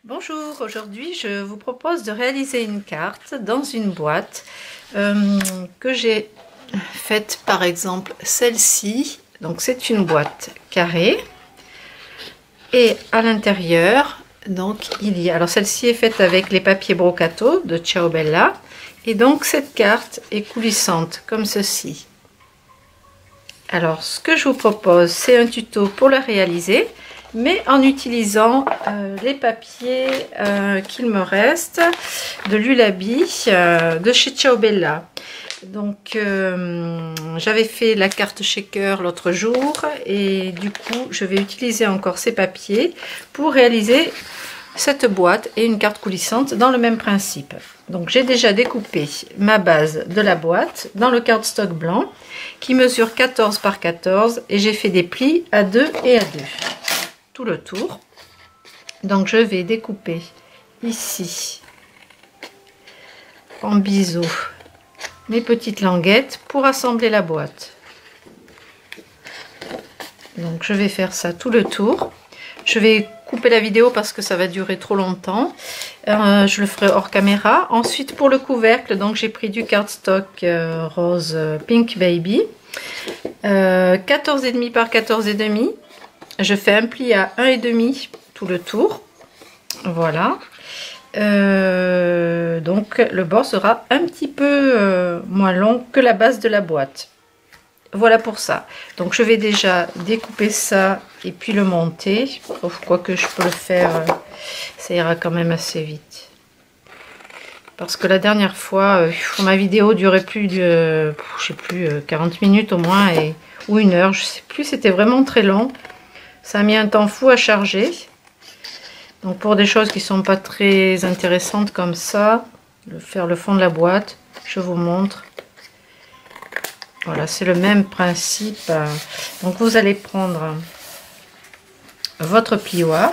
Bonjour, aujourd'hui je vous propose de réaliser une carte dans une boîte que j'ai faite, par exemple celle-ci. Donc c'est une boîte carrée et à l'intérieur donc il y a, alors celle-ci est faite avec les papiers brocato de Ciao Bella et donc cette carte est coulissante comme ceci. Alors ce que je vous propose, c'est un tuto pour la réaliser, mais en utilisant les papiers qu'il me reste de l'Ulabi de chez Ciao Bella. Donc j'avais fait la carte shaker l'autre jour et du coup je vais utiliser encore ces papiers pour réaliser cette boîte et une carte coulissante dans le même principe. Donc j'ai déjà découpé ma base de la boîte dans le cardstock blanc qui mesure 14 par 14 et j'ai fait des plis à 2 et à 2 tout le tour. Donc je vais découper ici en biseau mes petites languettes pour assembler la boîte. Donc je vais faire ça tout le tour. Je vais couper la vidéo parce que ça va durer trop longtemps. Je le ferai hors caméra. Ensuite pour le couvercle, donc j'ai pris du cardstock rose Pink Baby, 14,5 par 14,5. Je fais un pli à 1,5 tout le tour. Voilà. Donc le bord sera un petit peu moins long que la base de la boîte. Voilà pour ça. Donc je vais déjà découper ça et puis le monter. Quoique je peux le faire, ça ira quand même assez vite. Parce que la dernière fois, ma vidéo durait plus de, je sais plus, 40 minutes au moins, ou 1 heure, je sais plus, c'était vraiment très long. Ça a mis un temps fou à charger. Donc pour des choses qui sont pas très intéressantes comme ça, faire le fond de la boîte, je vous montre. Voilà, c'est le même principe. Donc vous allez prendre votre plioir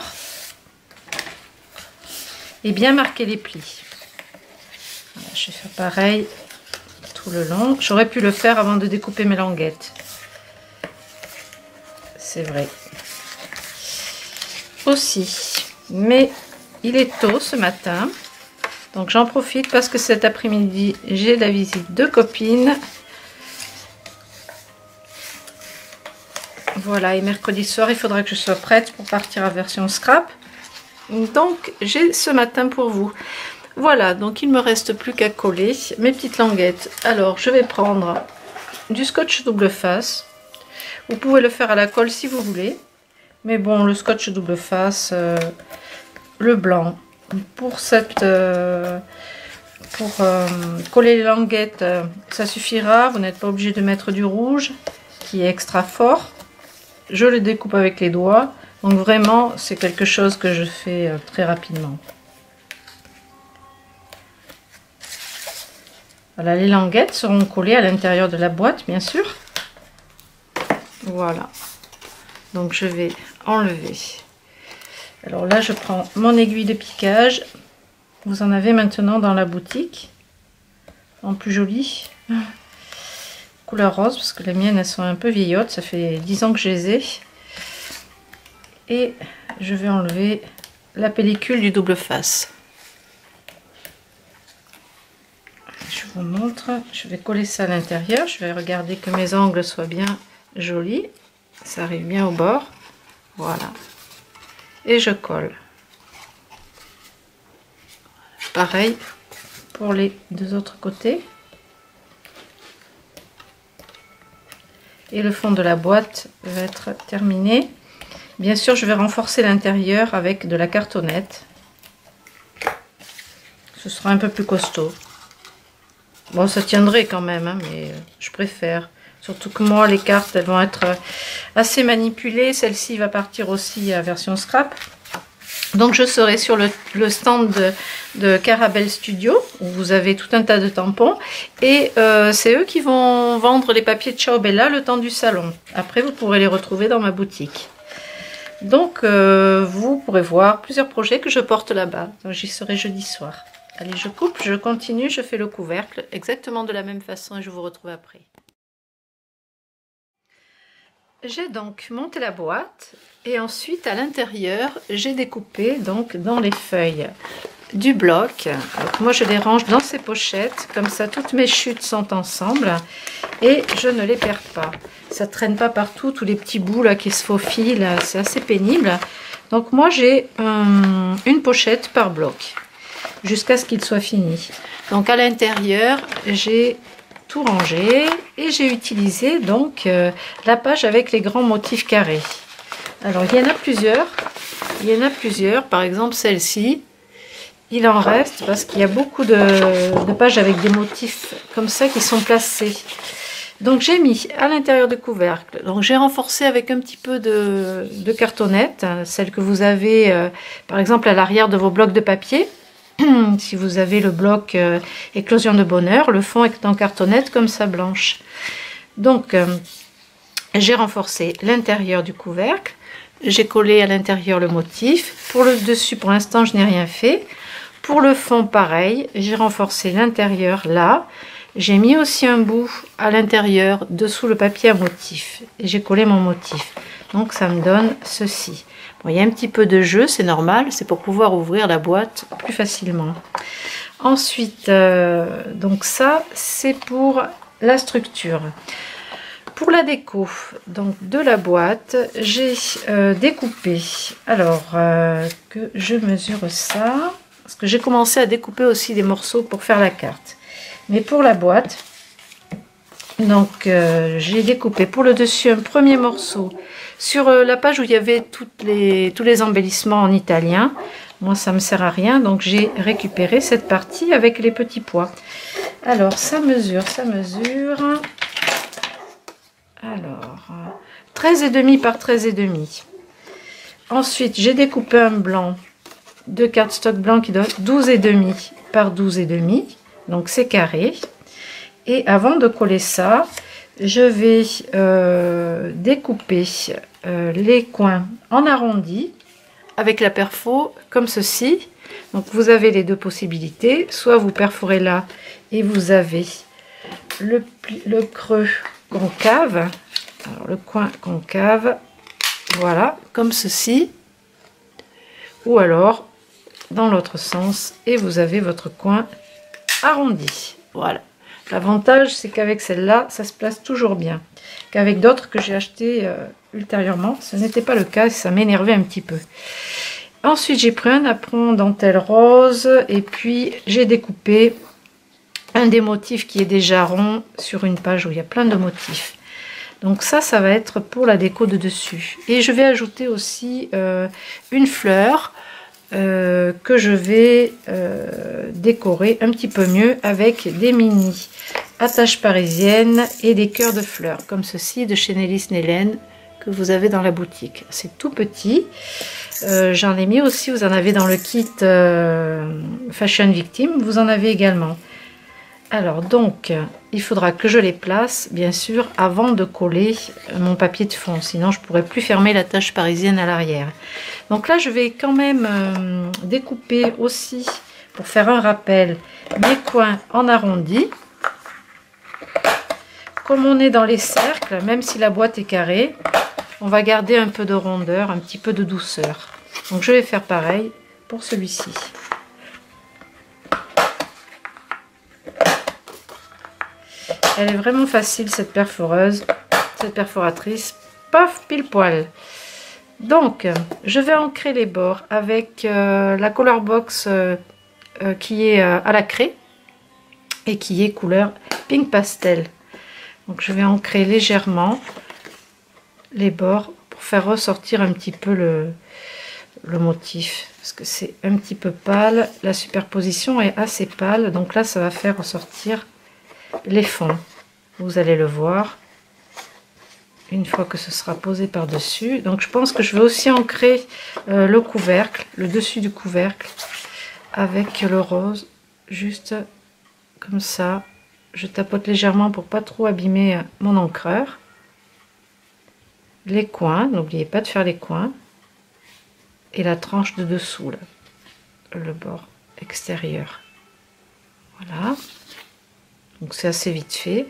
et bien marquer les plis. Voilà, je vais faire pareil tout le long. J'aurais pu le faire avant de découper mes languettes. C'est vrai. Aussi, mais il est tôt ce matin. Donc j'en profite parce que cet après-midi, j'ai la visite de copines. Voilà, et mercredi soir, il faudra que je sois prête pour partir à version scrap. Donc, j'ai ce matin pour vous. Voilà, donc il ne me reste plus qu'à coller mes petites languettes. Alors, je vais prendre du scotch double face. Vous pouvez le faire à la colle si vous voulez. Mais bon, le scotch double face, le blanc, pour coller les languettes, ça suffira. Vous n'êtes pas obligé de mettre du rouge, qui est extra fort. Je les découpe avec les doigts, donc vraiment c'est quelque chose que je fais très rapidement. Voilà, les languettes seront collées à l'intérieur de la boîte, bien sûr. Voilà, donc je vais enlever. Alors là je prends mon aiguille de piquage, vous en avez maintenant dans la boutique, en plus jolie. Couleur rose parce que les miennes elles sont un peu vieillottes, ça fait 10 ans que je les ai. Et je vais enlever la pellicule du double face. Je vous montre, je vais coller ça à l'intérieur, je vais regarder que mes angles soient bien jolis, ça arrive bien au bord, voilà. Et je colle. Pareil pour les deux autres côtés. Et le fond de la boîte va être terminé. Bien sûr, je vais renforcer l'intérieur avec de la cartonnette. Ce sera un peu plus costaud. Bon, ça tiendrait quand même, hein, mais je préfère. Surtout que moi, les cartes, elles vont être assez manipulées. Celle-ci va partir aussi à version scrap. Donc je serai sur le stand de Carabel Studio où vous avez tout un tas de tampons et c'est eux qui vont vendre les papiers de Ciao Bella le temps du salon. Après vous pourrez les retrouver dans ma boutique. Donc vous pourrez voir plusieurs projets que je porte là-bas. J'y serai jeudi soir. Allez, je coupe, je continue, je fais le couvercle exactement de la même façon et je vous retrouve après. J'ai donc monté la boîte et ensuite à l'intérieur j'ai découpé donc dans les feuilles du bloc. Donc moi je les range dans ces pochettes, comme ça toutes mes chutes sont ensemble et je ne les perds pas. Ça traîne pas partout, tous les petits bouts là qui se faufilent, c'est assez pénible. Donc moi j'ai une pochette par bloc jusqu'à ce qu'il soit fini. Donc à l'intérieur j'ai tout rangé et j'ai utilisé donc la page avec les grands motifs carrés. Alors il y en a plusieurs, par exemple celle-ci. Il en reste parce qu'il y a beaucoup de pages avec des motifs comme ça qui sont placés. Donc j'ai mis à l'intérieur du couvercle, donc j'ai renforcé avec un petit peu de cartonnette, celle que vous avez par exemple à l'arrière de vos blocs de papier. Si vous avez le bloc éclosion de bonheur, le fond est en cartonnette comme ça blanche. Donc j'ai renforcé l'intérieur du couvercle, j'ai collé à l'intérieur le motif. Pour le dessus, pour l'instant, je n'ai rien fait. Pour le fond, pareil, j'ai renforcé l'intérieur là. J'ai mis aussi un bout à l'intérieur, dessous le papier à motif. Et j'ai collé mon motif. Donc ça me donne ceci. Bon, il y a un petit peu de jeu, c'est normal. C'est pour pouvoir ouvrir la boîte plus facilement. Ensuite, donc ça, c'est pour la structure. Pour la déco donc de la boîte, j'ai découpé. Alors, que je mesure ça. Parce que j'ai commencé à découper aussi des morceaux pour faire la carte. Mais pour la boîte, donc j'ai découpé pour le dessus un premier morceau sur la page où il y avait tous les embellissements en italien. Moi ça me sert à rien, donc j'ai récupéré cette partie avec les petits pois. Alors ça mesure. Alors 13,5 par 13,5. Ensuite j'ai découpé un blanc de cardstock blanc qui donne 12,5 par 12,5. Donc c'est carré. Et avant de coller ça, je vais découper les coins en arrondi avec la perfo comme ceci. Donc vous avez les deux possibilités, soit vous perforez là et vous avez le creux concave, alors le coin concave, voilà, comme ceci, ou alors dans l'autre sens et vous avez votre coin arrondi. Voilà. L'avantage, c'est qu'avec celle-là, ça se place toujours bien. Qu'avec d'autres que j'ai acheté ultérieurement, ce n'était pas le cas, ça m'énervait un petit peu. Ensuite, j'ai pris un apron dentelle rose et puis j'ai découpé un des motifs qui est déjà rond sur une page où il y a plein de motifs. Donc ça va être pour la déco de dessus. Et je vais ajouter aussi une fleur que je vais décorer un petit peu mieux avec des mini attaches parisiennes et des cœurs de fleurs comme ceci de chez Nelly Snellen que vous avez dans la boutique. C'est tout petit. J'en ai mis aussi, vous en avez dans le kit Fashion Victim, vous en avez également. Alors donc il faudra que je les place bien sûr avant de coller mon papier de fond, sinon je pourrais plus fermer la tache parisienne à l'arrière. Donc là je vais quand même découper aussi pour faire un rappel mes coins en arrondi. Comme on est dans les cercles, même si la boîte est carrée, on va garder un peu de rondeur, un petit peu de douceur. Donc je vais faire pareil pour celui-ci. Elle est vraiment facile cette perforatrice, paf, pile poil. Donc, je vais ancrer les bords avec la Color Box qui est à la craie et qui est couleur pink pastel. Donc, je vais ancrer légèrement les bords pour faire ressortir un petit peu le motif. Parce que c'est un petit peu pâle, la superposition est assez pâle. Donc là, ça va faire ressortir les fonds, vous allez le voir une fois que ce sera posé par dessus. Donc je pense que je vais aussi ancrer le couvercle, le dessus du couvercle avec le rose, juste comme ça. Je tapote légèrement pour pas trop abîmer mon encreur. Les coins, n'oubliez pas de faire les coins, et la tranche de dessous là, le bord extérieur. Voilà. Donc c'est assez vite fait.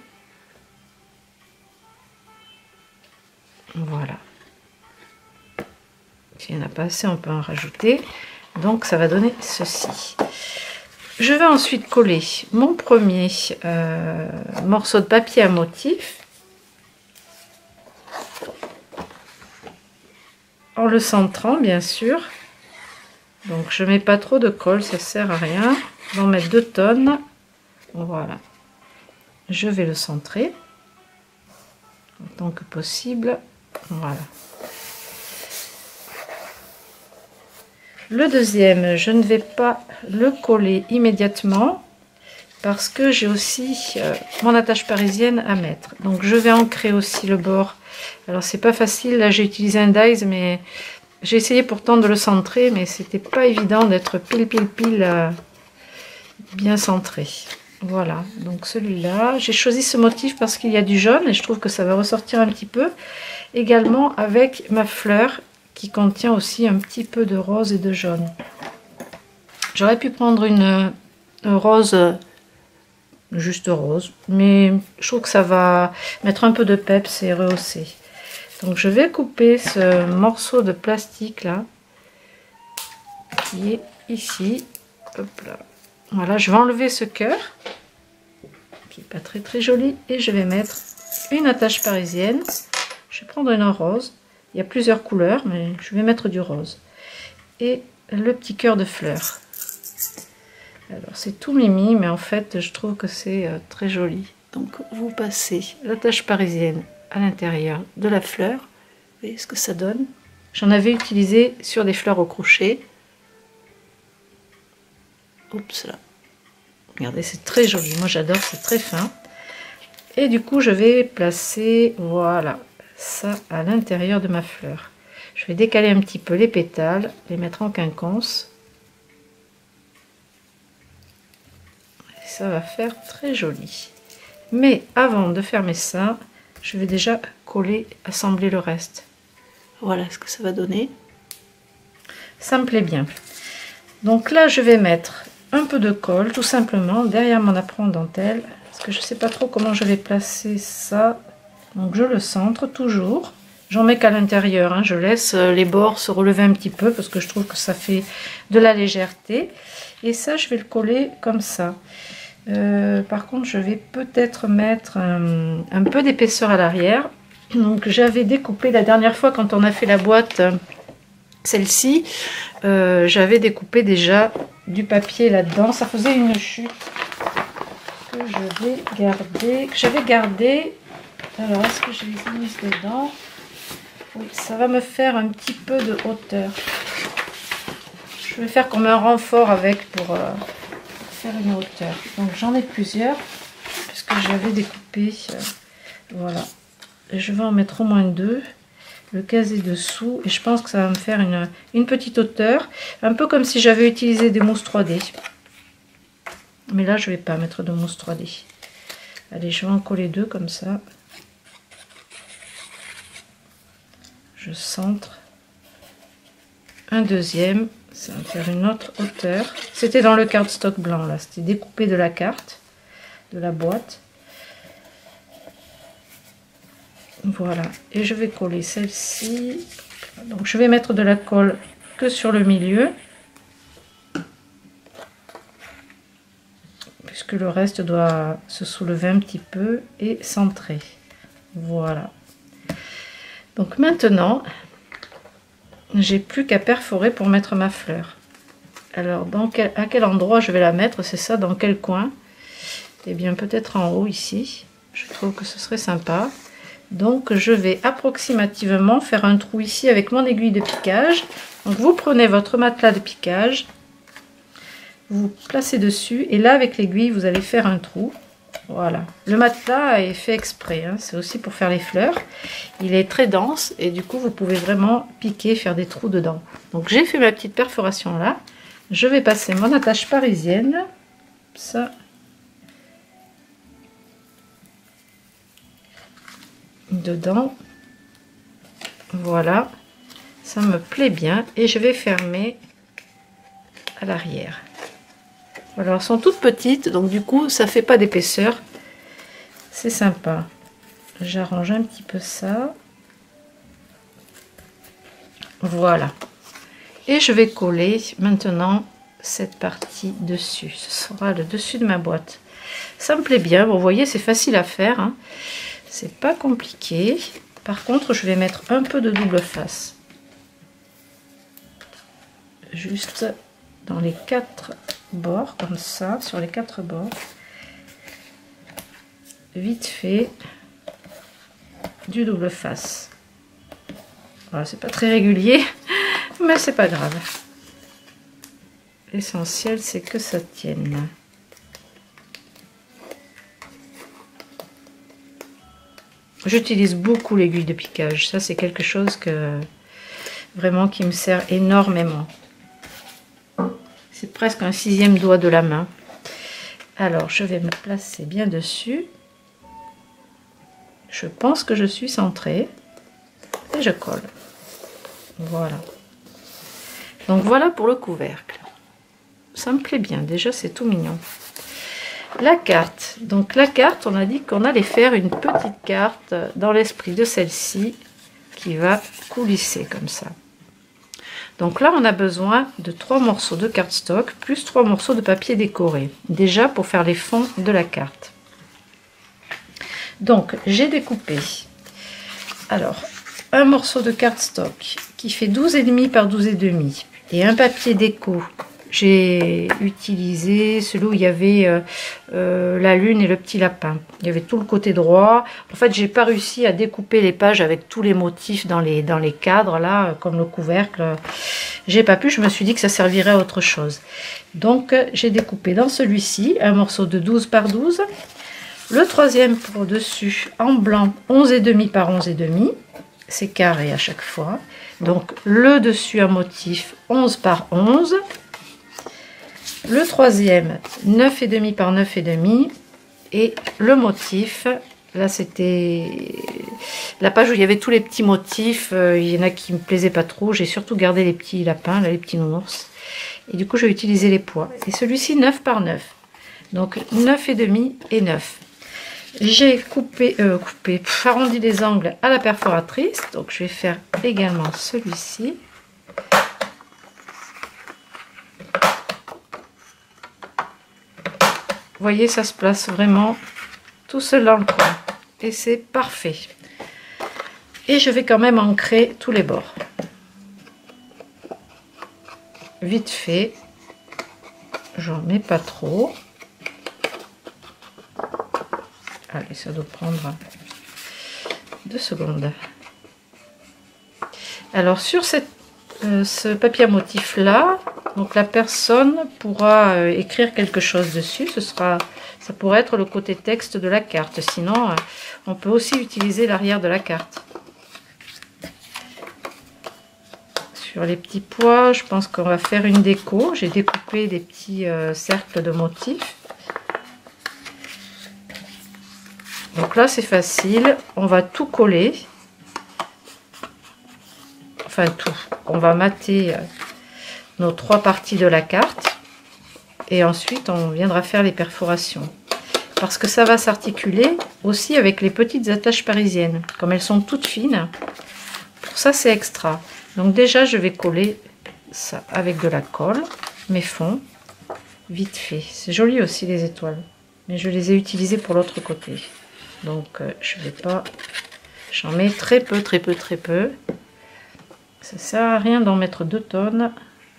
Voilà. S'il n'y en a pas assez, on peut en rajouter. Donc ça va donner ceci. Je vais ensuite coller mon premier morceau de papier à motif en le centrant bien sûr. Donc je mets pas trop de colle, ça sert à rien. Je vais en mettre 2 tonnes. Voilà. Je vais le centrer autant que possible. Voilà. Le deuxième, je ne vais pas le coller immédiatement parce que j'ai aussi mon attache parisienne à mettre. Donc je vais ancrer aussi le bord. Alors c'est pas facile, là j'ai utilisé un dies, mais j'ai essayé pourtant de le centrer, mais c'était pas évident d'être pile bien centré. Voilà, donc celui-là, j'ai choisi ce motif parce qu'il y a du jaune et je trouve que ça va ressortir un petit peu. Également avec ma fleur qui contient aussi un petit peu de rose et de jaune. J'aurais pu prendre une rose, juste rose, mais je trouve que ça va mettre un peu de peps et rehausser. Donc je vais couper ce morceau de plastique là, qui est ici. Hop là. Voilà, je vais enlever ce cœur, qui n'est pas très joli, et je vais mettre une attache parisienne. Je vais prendre une rose. Il y a plusieurs couleurs, mais je vais mettre du rose. Et le petit cœur de fleurs. Alors c'est tout mimi, mais en fait je trouve que c'est très joli. Donc vous passez l'attache parisienne à l'intérieur de la fleur. Vous voyez ce que ça donne. J'en avais utilisé sur des fleurs au crochet. Oups là. Regardez, c'est très joli. Moi j'adore, c'est très fin. Et du coup je vais placer, voilà, ça à l'intérieur de ma fleur. Je vais décaler un petit peu les pétales, les mettre en quinconce. Et ça va faire très joli. Mais avant de fermer ça, je vais déjà coller, assembler le reste. Voilà ce que ça va donner. Ça me plaît bien. Donc là, je vais mettre un peu de colle, tout simplement, derrière mon apron dentelle. Parce que je ne sais pas trop comment je vais placer ça. Donc je le centre toujours. J'en mets qu'à l'intérieur, hein. Je laisse les bords se relever un petit peu parce que je trouve que ça fait de la légèreté. Et ça, je vais le coller comme ça. Par contre, je vais peut-être mettre un peu d'épaisseur à l'arrière. Donc j'avais découpé la dernière fois quand on a fait la boîte, celle-ci, j'avais découpé déjà du papier là-dedans. Ça faisait une chute que je vais garder, que j'avais gardé. Alors, est-ce que je les ai mises dedans? Oui, ça va me faire un petit peu de hauteur. Je vais faire comme un renfort avec pour faire une hauteur. Donc j'en ai plusieurs, puisque j'avais découpé. Voilà. Et je vais en mettre au moins 2. Le caser dessous. Et je pense que ça va me faire une petite hauteur. Un peu comme si j'avais utilisé des mousses 3D. Mais là, je ne vais pas mettre de mousse 3D. Allez, je vais en coller 2 comme ça. Je centre un deuxième, ça va me faire une autre hauteur. C'était dans le cardstock blanc là, c'était découpé de la carte, de la boîte. Voilà, et je vais coller celle-ci. Donc je vais mettre de la colle que sur le milieu, puisque le reste doit se soulever un petit peu et centrer. Voilà. Donc maintenant, j'ai plus qu'à perforer pour mettre ma fleur. Alors, à quel endroit je vais la mettre? C'est ça, dans quel coin? Eh bien, peut-être en haut ici. Je trouve que ce serait sympa. Donc, je vais approximativement faire un trou ici avec mon aiguille de piquage. Donc, vous prenez votre matelas de piquage, vous placez dessus, et là, avec l'aiguille, vous allez faire un trou. Voilà, le matelas est fait exprès, hein. C'est aussi pour faire les fleurs. Il est très dense et du coup vous pouvez vraiment piquer, faire des trous dedans. Donc j'ai fait ma petite perforation là. Je vais passer mon attache parisienne, ça, dedans. Voilà, ça me plaît bien et je vais fermer à l'arrière. Alors, elles sont toutes petites, donc du coup, ça fait pas d'épaisseur. C'est sympa. J'arrange un petit peu ça. Voilà. Et je vais coller maintenant cette partie dessus. Ce sera le dessus de ma boîte. Ça me plaît bien. Bon, vous voyez, c'est facile à faire, hein. C'est pas compliqué. Par contre, je vais mettre un peu de double face. Juste dans les 4 bords, comme ça, sur les 4 bords. Vite fait, du double face. Voilà, c'est pas très régulier, mais c'est pas grave. L'essentiel, c'est que ça tienne. J'utilise beaucoup l'aiguille de piquage. Ça, c'est quelque chose que vraiment qui me sert énormément. C'est presque un 6e doigt de la main. Alors, je vais me placer bien dessus. Je pense que je suis centrée. Et je colle. Voilà. Donc, voilà pour le couvercle. Ça me plaît bien. Déjà, c'est tout mignon. La carte. Donc, la carte, on a dit qu'on allait faire une petite carte dans l'esprit de celle-ci qui va coulisser comme ça. Donc là, on a besoin de 3 morceaux de cardstock plus 3 morceaux de papier décoré. Déjà pour faire les fonds de la carte. Donc, j'ai découpé, alors, un morceau de cardstock qui fait 12,5 par 12,5 et un papier déco. J'ai utilisé celui où il y avait la lune et le petit lapin. Il y avait tout le côté droit. En fait, j'ai pas réussi à découper les pages avec tous les motifs dans les cadres, là, comme le couvercle. J'ai pas pu, je me suis dit que ça servirait à autre chose. Donc, j'ai découpé dans celui-ci un morceau de 12 par 12. Le troisième pour dessus, en blanc, 11,5 par 11,5. C'est carré à chaque fois. Donc, le dessus un motif 11 par 11. Le troisième, 9,5 par 9,5. Et le motif, là c'était la page où il y avait tous les petits motifs. Il y en a qui me plaisaient pas trop. J'ai surtout gardé les petits lapins, là, les petits nounours. Et du coup, j'ai utilisé les poids. Et celui-ci, 9 par 9. Donc 9,5 et 9. J'ai arrondi les angles à la perforatrice. Donc je vais faire également celui-ci. Vous voyez, ça se place vraiment tout seul dans le coin. Et c'est parfait. Et je vais quand même ancrer tous les bords. Vite fait. J'en mets pas trop. Allez, ça doit prendre 2 secondes. Alors, sur ce papier à motif là, donc la personne pourra écrire quelque chose dessus. Ça pourrait être le côté texte de la carte. Sinon, on peut aussi utiliser l'arrière de la carte. Sur les petits pois, je pense qu'on va faire une déco. J'ai découpé des petits cercles de motifs. Donc là, c'est facile. On va tout coller. Enfin, tout. On va mater nos 3 parties de la carte. Et ensuite, on viendra faire les perforations. Parce que ça va s'articuler aussi avec les petites attaches parisiennes. Comme elles sont toutes fines. Pour ça, c'est extra. Donc déjà, je vais coller ça avec de la colle. Mes fonds. Vite fait. C'est joli aussi, les étoiles. Mais je les ai utilisées pour l'autre côté. Donc, je vais pas... J'en mets très peu. Ça sert à rien d'en mettre 2 tonnes.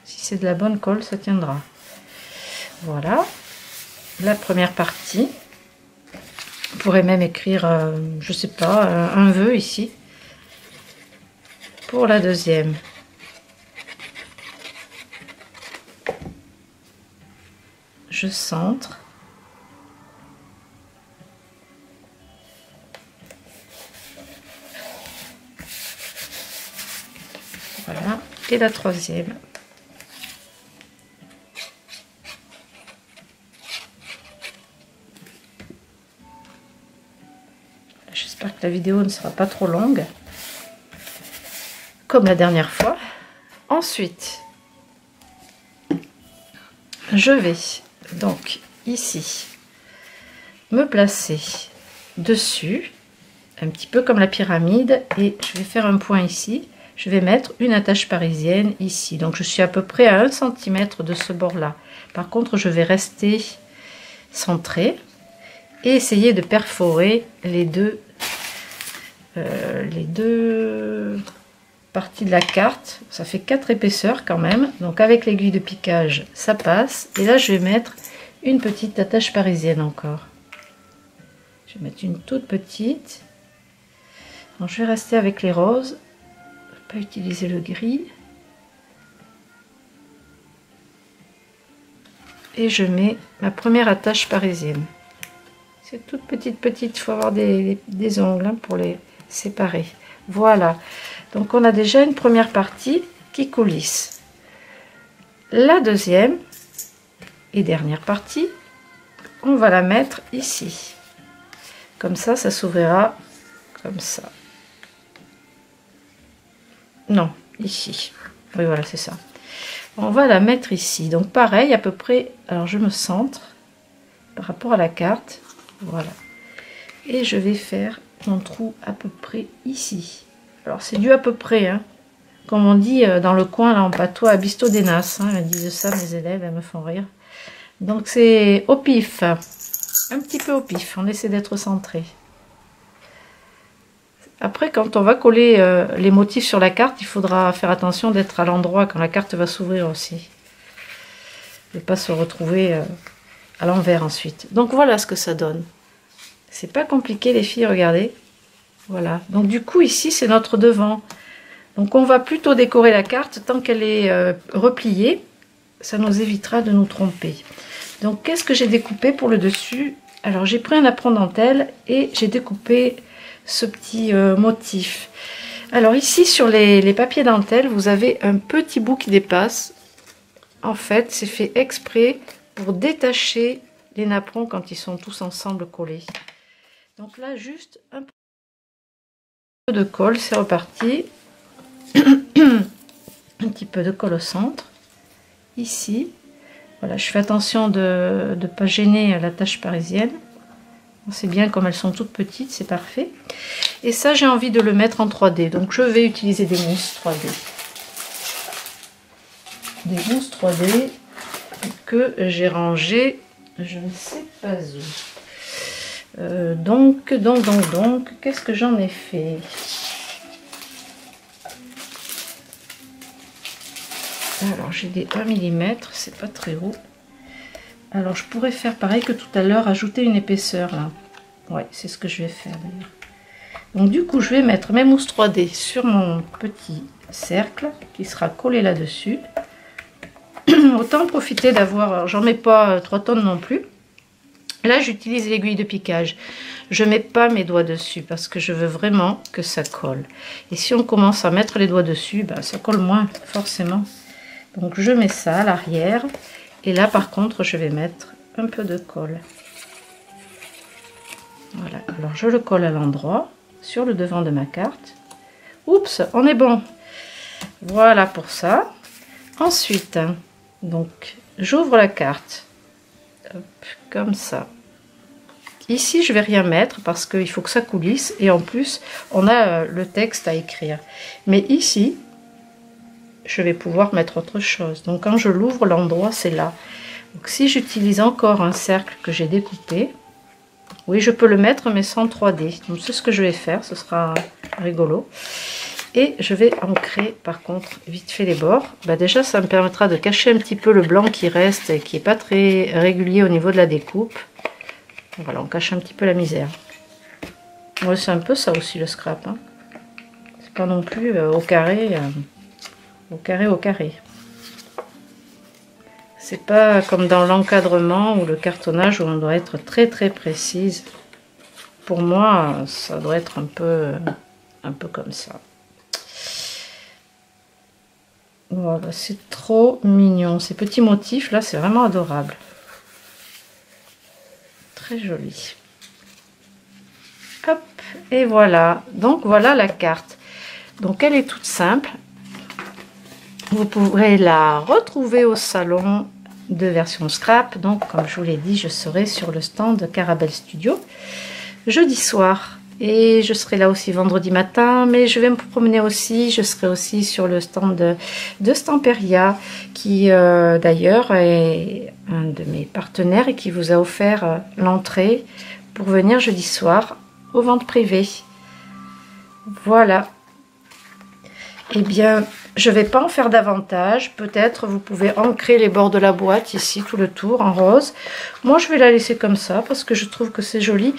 Si c'est de la bonne colle, ça tiendra. Voilà. La première partie. On pourrait même écrire, je sais pas, un vœu ici. Pour la deuxième. Je centre. Voilà, et la troisième. J'espère que la vidéo ne sera pas trop longue, comme la dernière fois. Ensuite, je vais donc ici me placer dessus, un petit peu comme la pyramide, et je vais faire un point ici. je vais mettre une attache parisienne ici. Donc je suis à peu près à 1 cm de ce bord-là. Par contre, je vais rester centrée et essayer de perforer les deux parties de la carte. Ça fait 4 épaisseurs quand même. Donc avec l'aiguille de piquage, ça passe. Et là, je vais mettre une petite attache parisienne encore. Je vais mettre une toute petite. Donc je vais rester avec les roses. Pas utiliser le gris. Et je mets ma première attache parisienne. C'est toute petite, il faut avoir des ongles hein, pour les séparer. Voilà, donc on a déjà une première partie qui coulisse. La deuxième et dernière partie, on va la mettre ici. Comme ça s'ouvrira comme ça. Non, ici. Oui, voilà, c'est ça. On va la mettre ici. Donc pareil, à peu près, alors je me centre par rapport à la carte. Voilà. Et je vais faire mon trou à peu près ici. Alors c'est du à peu près, hein. Comme on dit dans le coin, là en patois, abisto des nasses. Hein, elles disent ça, mes élèves, elles me font rire. Donc c'est au pif. Un petit peu au pif. On essaie d'être centré. Après, quand on va coller les motifs sur la carte, il faudra faire attention d'être à l'endroit quand la carte va s'ouvrir aussi. Et pas se retrouver à l'envers ensuite. Donc voilà ce que ça donne. C'est pas compliqué les filles, regardez. Voilà. Donc du coup ici c'est notre devant. Donc on va plutôt décorer la carte tant qu'elle est repliée. Ça nous évitera de nous tromper. Donc qu'est-ce que j'ai découpé pour le dessus? Alors j'ai pris un apron dentelle et j'ai découpé ce petit motif. Alors ici sur les papiers dentelle, vous avez un petit bout qui dépasse. En fait, c'est fait exprès pour détacher les napperons quand ils sont tous ensemble collés. Donc là, juste un peu de colle, c'est reparti. Un petit peu de colle au centre. Ici, voilà, je fais attention de ne pas gêner la tache parisienne. C'est bien, comme elles sont toutes petites, c'est parfait. Et ça, j'ai envie de le mettre en 3D. Donc, je vais utiliser des mousses 3D. Des mousses 3D que j'ai rangées, je ne sais pas où. Donc, qu'est-ce que j'en ai fait? Alors, j'ai des 1 mm, c'est pas très haut. Alors, je pourrais faire pareil que tout à l'heure, ajouter une épaisseur là. Ouais, c'est ce que je vais faire d'ailleurs. Donc, du coup, je vais mettre mes mousses 3D sur mon petit cercle qui sera collé là-dessus. Autant profiter d'avoir, j'en mets pas 3 tonnes non plus. Là, j'utilise l'aiguille de piquage. Je mets pas mes doigts dessus parce que je veux vraiment que ça colle. Et si on commence à mettre les doigts dessus, ben, ça colle moins forcément. Donc, je mets ça à l'arrière. Et là, par contre, je vais mettre un peu de colle. Voilà. Alors, je le colle à l'endroit, sur le devant de ma carte. Oups, on est bon. Voilà pour ça. Ensuite, donc, j'ouvre la carte. Hop, comme ça. Ici, je vais rien mettre parce qu'il faut que ça coulisse. Et en plus, on a le texte à écrire. Mais ici, je vais pouvoir mettre autre chose. Donc quand je l'ouvre, l'endroit c'est là. Donc si j'utilise encore un cercle que j'ai découpé, oui je peux le mettre mais sans 3D. Donc c'est ce que je vais faire, ce sera rigolo. Et je vais ancrer par contre vite fait les bords. Bah, déjà ça me permettra de cacher un petit peu le blanc qui reste et qui n'est pas très régulier au niveau de la découpe. Voilà, on cache un petit peu la misère. Ouais, c'est un peu ça aussi le scrap. Hein. C'est pas non plus au carré. Au carré. C'est pas comme dans l'encadrement ou le cartonnage où on doit être très très précise. Pour moi, ça doit être un peu comme ça. Voilà, c'est trop mignon. Ces petits motifs là, c'est vraiment adorable. Très joli. Hop, et voilà. Donc voilà la carte. Donc elle est toute simple. Vous pourrez la retrouver au salon de version scrap. Donc, comme je vous l'ai dit, je serai sur le stand de Carabelle Studio jeudi soir. Et je serai là aussi vendredi matin, mais je vais me promener aussi. Je serai aussi sur le stand de Stamperia, qui d'ailleurs est un de mes partenaires et qui vous a offert l'entrée pour venir jeudi soir aux ventes privées. Voilà. Eh bien, je vais pas en faire davantage. Peut-être vous pouvez ancrer les bords de la boîte ici, tout le tour en rose. Moi, je vais la laisser comme ça parce que je trouve que c'est joli.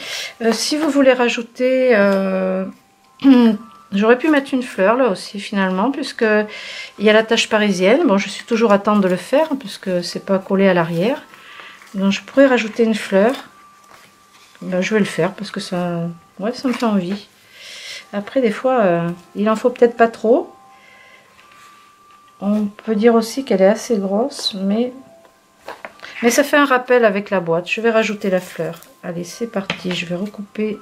Si vous voulez rajouter... j'aurais pu mettre une fleur là aussi finalement, puisque il y a la tache parisienne. Bon, je suis toujours à temps de le faire puisque c'est pas collé à l'arrière. Donc, je pourrais rajouter une fleur. Ben, je vais le faire parce que ça, ouais, ça me fait envie. Après, des fois, il en faut peut-être pas trop. On peut dire aussi qu'elle est assez grosse, mais ça fait un rappel avec la boîte. Je vais rajouter la fleur. Allez, c'est parti. Je vais recouper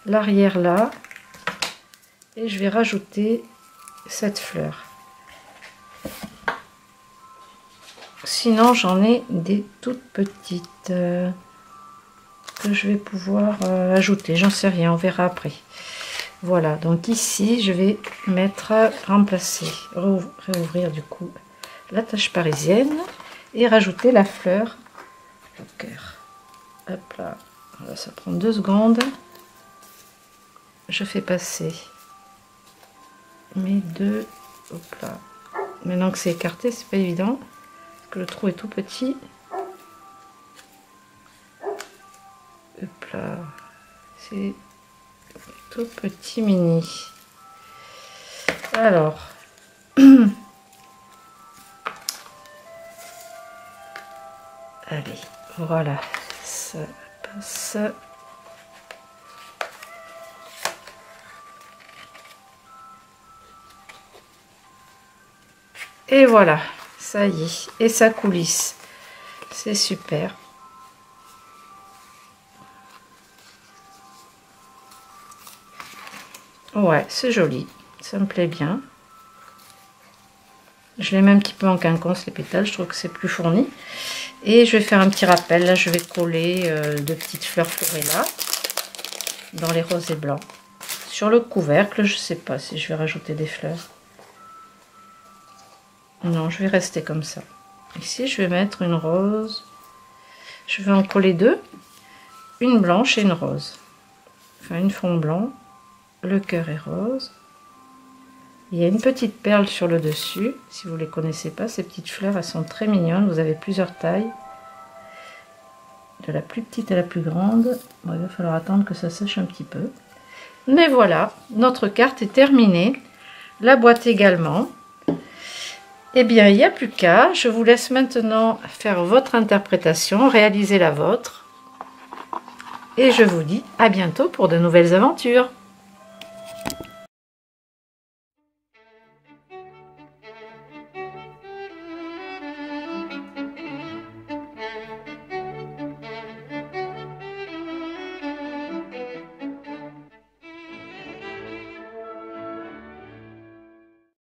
l'arrière là. Et je vais rajouter cette fleur. Sinon, j'en ai des toutes petites que je vais pouvoir ajouter. J'en sais rien, on verra après. Voilà, donc ici, je vais remplacer, réouvrir du coup la tache parisienne et rajouter la fleur au cœur. Hop là, voilà, ça prend 2 secondes. Je fais passer mes deux, hop là. Maintenant que c'est écarté, c'est pas évident, parce que le trou est tout petit. Hop là, c'est tout petit mini. Alors, allez, voilà, ça passe. Et voilà, ça y est, et ça coulisse. C'est super. Ouais, c'est joli, ça me plaît bien. Je les mets un petit peu en quinconce les pétales, je trouve que c'est plus fourni. Et je vais faire un petit rappel, là je vais coller 2 petites fleurs Florella dans les roses et blancs. Sur le couvercle, je sais pas si je vais rajouter des fleurs. Non, je vais rester comme ça. Ici, je vais mettre une rose. Je vais en coller 2. Une blanche et une rose. Enfin, une fond blanc. Le cœur est rose. Il y a une petite perle sur le dessus. Si vous ne les connaissez pas, ces petites fleurs, elles sont très mignonnes. Vous avez plusieurs tailles. De la plus petite à la plus grande. Bon, il va falloir attendre que ça sèche un petit peu. Mais voilà, notre carte est terminée. La boîte également. Eh bien, il n'y a plus qu'à. Je vous laisse maintenant faire votre interprétation, réaliser la vôtre. Et je vous dis à bientôt pour de nouvelles aventures.